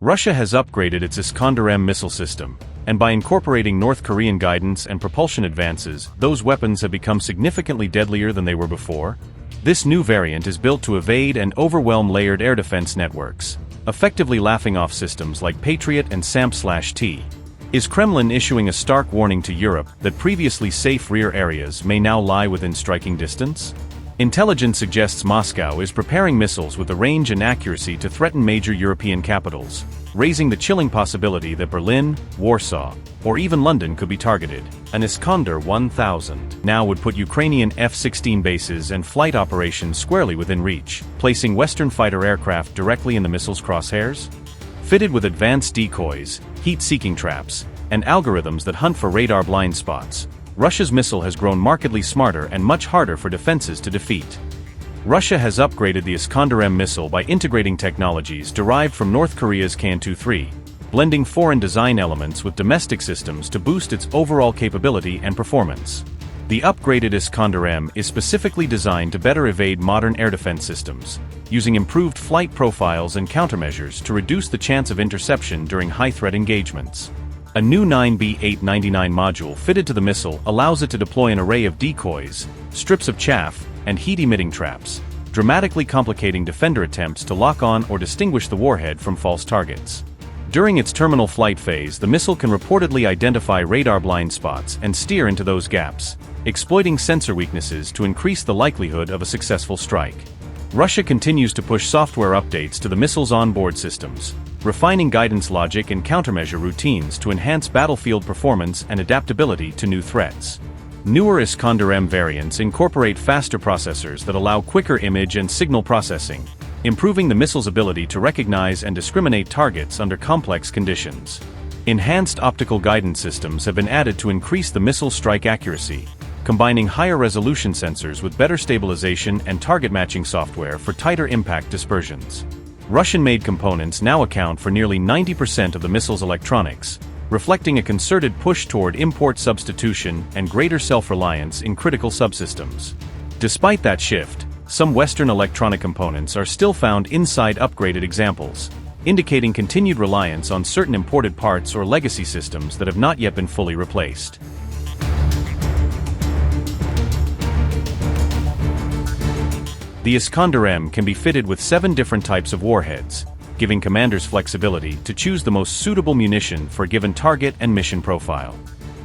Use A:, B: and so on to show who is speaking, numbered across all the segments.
A: Russia has upgraded its Iskander-M missile system, and by incorporating North Korean guidance and propulsion advances, those weapons have become significantly deadlier than they were before. This new variant is built to evade and overwhelm layered air defense networks, effectively laughing off systems like Patriot and SAMP/T. Is Kremlin issuing a stark warning to Europe that previously safe rear areas may now lie within striking distance? Intelligence suggests Moscow is preparing missiles with the range and accuracy to threaten major European capitals, raising the chilling possibility that Berlin, Warsaw, or even London could be targeted. An Iskander-1000 now would put Ukrainian F-16 bases and flight operations squarely within reach, placing Western fighter aircraft directly in the missile's crosshairs. Fitted with advanced decoys, heat-seeking traps, and algorithms that hunt for radar blind spots, Russia's missile has grown markedly smarter and much harder for defenses to defeat. Russia has upgraded the Iskander-M missile by integrating technologies derived from North Korea's Can-23, blending foreign design elements with domestic systems to boost its overall capability and performance. The upgraded Iskander-M is specifically designed to better evade modern air defense systems, using improved flight profiles and countermeasures to reduce the chance of interception during high-threat engagements. A new 9B899 module fitted to the missile allows it to deploy an array of decoys, strips of chaff, and heat-emitting traps, dramatically complicating defender attempts to lock on or distinguish the warhead from false targets. During its terminal flight phase, the missile can reportedly identify radar blind spots and steer into those gaps, exploiting sensor weaknesses to increase the likelihood of a successful strike. Russia continues to push software updates to the missile's onboard systems, refining guidance logic and countermeasure routines to enhance battlefield performance and adaptability to new threats. Newer Iskander-M variants incorporate faster processors that allow quicker image and signal processing, improving the missile's ability to recognize and discriminate targets under complex conditions. Enhanced optical guidance systems have been added to increase the missile's strike accuracy, combining higher resolution sensors with better stabilization and target matching software for tighter impact dispersions. Russian-made components now account for nearly 90% of the missile's electronics, reflecting a concerted push toward import substitution and greater self-reliance in critical subsystems. Despite that shift, some Western electronic components are still found inside upgraded examples, indicating continued reliance on certain imported parts or legacy systems that have not yet been fully replaced. The Iskander-M can be fitted with 7 different types of warheads, giving commanders flexibility to choose the most suitable munition for a given target and mission profile.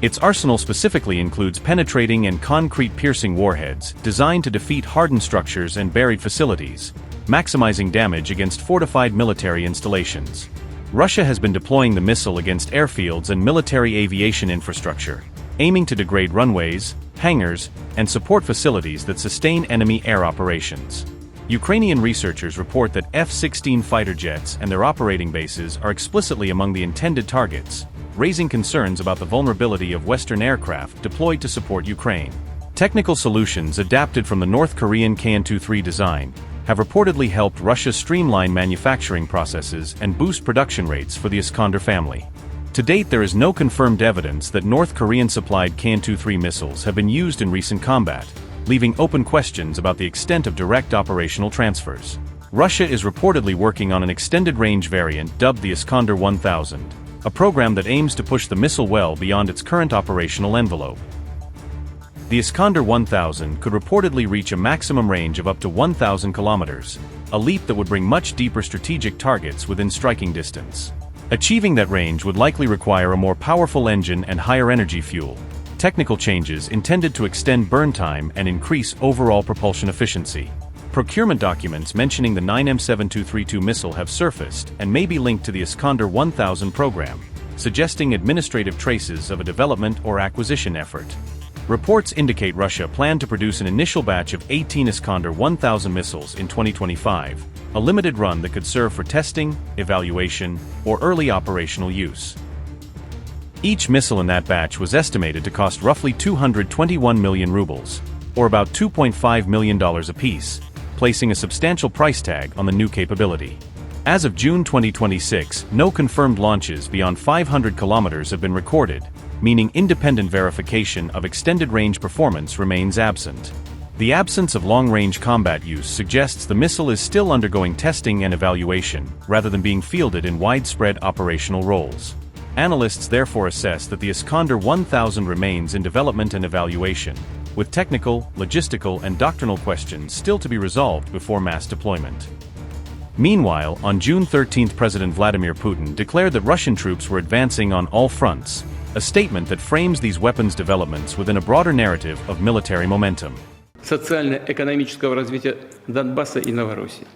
A: Its arsenal specifically includes penetrating and concrete-piercing warheads designed to defeat hardened structures and buried facilities, maximizing damage against fortified military installations. Russia has been deploying the missile against airfields and military aviation infrastructure, aiming to degrade runways, hangars, and support facilities that sustain enemy air operations. Ukrainian researchers report that F-16 fighter jets and their operating bases are explicitly among the intended targets, raising concerns about the vulnerability of Western aircraft deployed to support Ukraine. Technical solutions adapted from the North Korean Can-23 design have reportedly helped Russia streamline manufacturing processes and boost production rates for the Iskander family. To date, there is no confirmed evidence that North Korean-supplied Can-23 missiles have been used in recent combat, leaving open questions about the extent of direct operational transfers. Russia is reportedly working on an extended-range variant dubbed the Iskander-1000, a program that aims to push the missile well beyond its current operational envelope. The Iskander-1000 could reportedly reach a maximum range of up to 1,000 kilometers, a leap that would bring much deeper strategic targets within striking distance. Achieving that range would likely require a more powerful engine and higher energy fuel, technical changes intended to extend burn time and increase overall propulsion efficiency. Procurement documents mentioning the 9M7232 missile have surfaced and may be linked to the Iskander-1000 program, suggesting administrative traces of a development or acquisition effort. Reports indicate Russia planned to produce an initial batch of 18 Iskander-1000 missiles in 2025, a limited run that could serve for testing, evaluation, or early operational use. Each missile in that batch was estimated to cost roughly 221 million rubles, or about $2.5 million apiece, placing a substantial price tag on the new capability. As of June 2026, no confirmed launches beyond 500 kilometers have been recorded, meaning independent verification of extended range performance remains absent. The absence of long-range combat use suggests the missile is still undergoing testing and evaluation, rather than being fielded in widespread operational roles. Analysts therefore assess that the Iskander-1000 remains in development and evaluation, with technical, logistical, and doctrinal questions still to be resolved before mass deployment. Meanwhile, on June 13, President Vladimir Putin declared that Russian troops were advancing on all fronts, a statement that frames these weapons developments within a broader narrative of military momentum.
B: Социально-экономического развития Донбасса и Новороссии.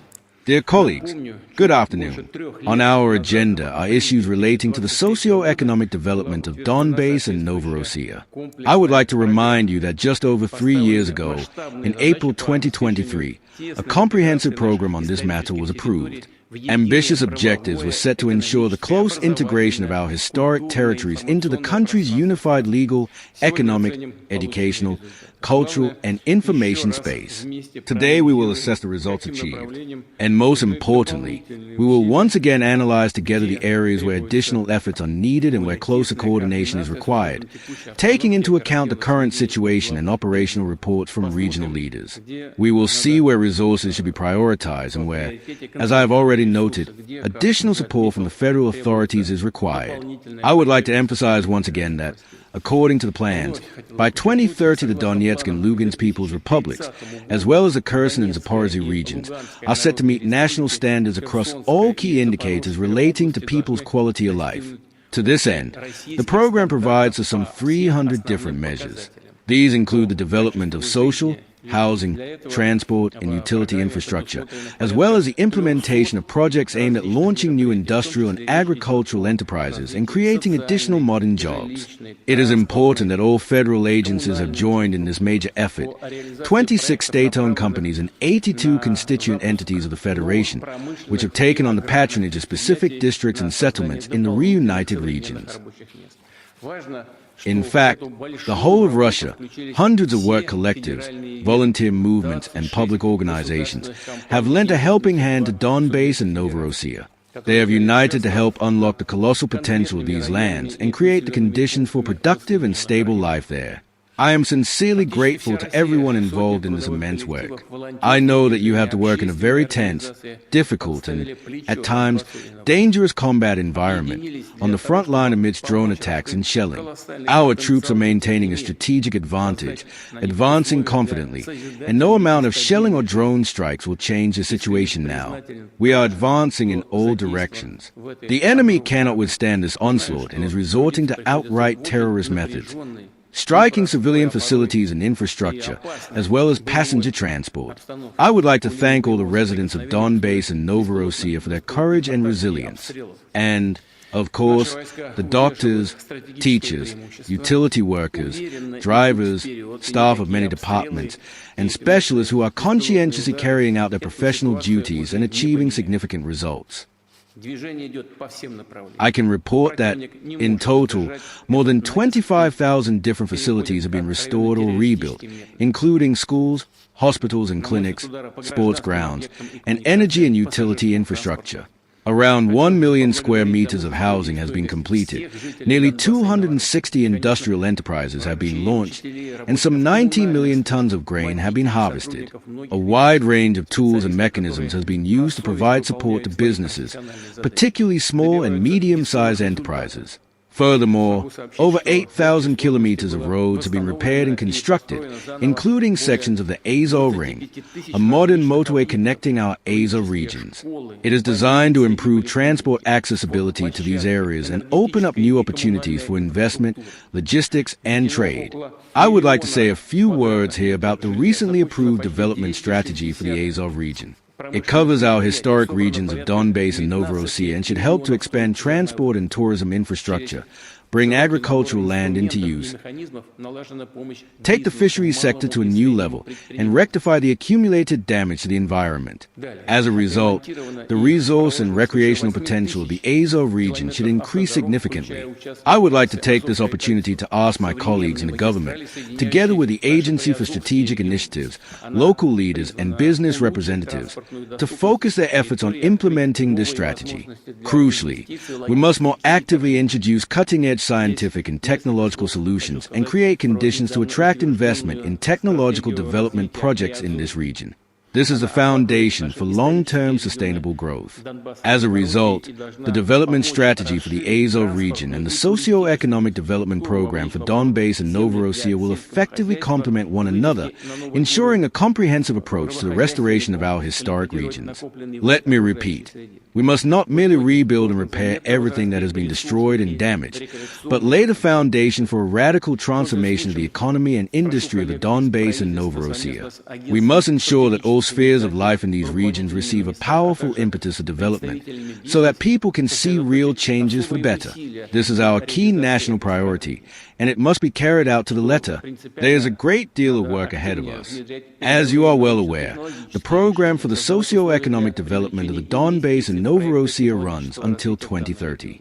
C: Dear colleagues, good afternoon. On our agenda are issues relating to the socio-economic development of Donbass and Novorossiya. I would like to remind you that just over 3 years ago, in April 2023, a comprehensive program on this matter was approved. Ambitious objectives were set to ensure the close integration of our historic territories into the country's unified legal, economic, educational, cultural, and information space. Today we will assess the results achieved. And most importantly, we will once again analyze together the areas where additional efforts are needed and where closer coordination is required, taking into account the current situation and operational reports from regional leaders. We will see where resources should be prioritized and where, as I have already noted, additional support from the federal authorities is required. I would like to emphasize once again that, according to the plans, by 2030 the Donetsk and Lugansk People's Republics, as well as the Kherson and Zaporizhzhia regions, are set to meet national standards across all key indicators relating to people's quality of life. To this end, the program provides for some 300 different measures. These include the development of social, housing, transport, and utility infrastructure, as well as the implementation of projects aimed at launching new industrial and agricultural enterprises and creating additional modern jobs. It is important that all federal agencies have joined in this major effort. 26 state-owned companies and 82 constituent entities of the Federation, which have taken on the patronage of specific districts and settlements in the reunited regions. In fact, the whole of Russia, hundreds of work collectives, volunteer movements, and public organizations have lent a helping hand to Donbass and Novorossiya. They have united to help unlock the colossal potential of these lands and create the conditions for productive and stable life there. I am sincerely grateful to everyone involved in this immense work. I know that you have to work in a very tense, difficult, and, at times, dangerous combat environment on the front line amidst drone attacks and shelling. Our troops are maintaining a strategic advantage, advancing confidently, and no amount of shelling or drone strikes will change the situation now. We are advancing in all directions. The enemy cannot withstand this onslaught and is resorting to outright terrorist methods, striking civilian facilities and infrastructure, as well as passenger transport. I would like to thank all the residents of Donbass and Novorossiya for their courage and resilience. And, of course, the doctors, teachers, utility workers, drivers, staff of many departments, and specialists who are conscientiously carrying out their professional duties and achieving significant results. I can report that, in total, more than 25,000 different facilities have been restored or rebuilt, including schools, hospitals and clinics, sports grounds, and energy and utility infrastructure. Around 1 million square meters of housing has been completed, nearly 260 industrial enterprises have been launched, and some 19 million tons of grain have been harvested. A wide range of tools and mechanisms has been used to provide support to businesses, particularly small and medium-sized enterprises. Furthermore, over 8,000 kilometers of roads have been repaired and constructed, including sections of the Azov Ring, a modern motorway connecting our Azov regions. It is designed to improve transport accessibility to these areas and open up new opportunities for investment, logistics, and trade. I would like to say a few words here about the recently approved development strategy for the Azov region. It covers our historic regions of Donbass and Novorossiya and should help to expand transport and tourism infrastructure, bring agricultural land into use, take the fisheries sector to a new level, and rectify the accumulated damage to the environment. As a result, the resource and recreational potential of the Azov region should increase significantly. I would like to take this opportunity to ask my colleagues in the government, together with the Agency for Strategic Initiatives, local leaders, and business representatives, to focus their efforts on implementing this strategy. Crucially, we must more actively introduce cutting-edge scientific and technological solutions and create conditions to attract investment in technological development projects in this region. This is the foundation for long-term sustainable growth. As a result, the development strategy for the Azov region and the Socioeconomic Development Program for Donbass and Novorossiya will effectively complement one another, ensuring a comprehensive approach to the restoration of our historic regions. Let me repeat. We must not merely rebuild and repair everything that has been destroyed and damaged, but lay the foundation for a radical transformation of the economy and industry of the Donbass and Novorossiya. We must ensure that all spheres of life in these regions receive a powerful impetus of development so that people can see real changes for the better. This is our key national priority, and it must be carried out to the letter. There is a great deal of work ahead of us. As you are well aware, the program for the socio-economic development of the Donbass and Novorossiya runs until 2030.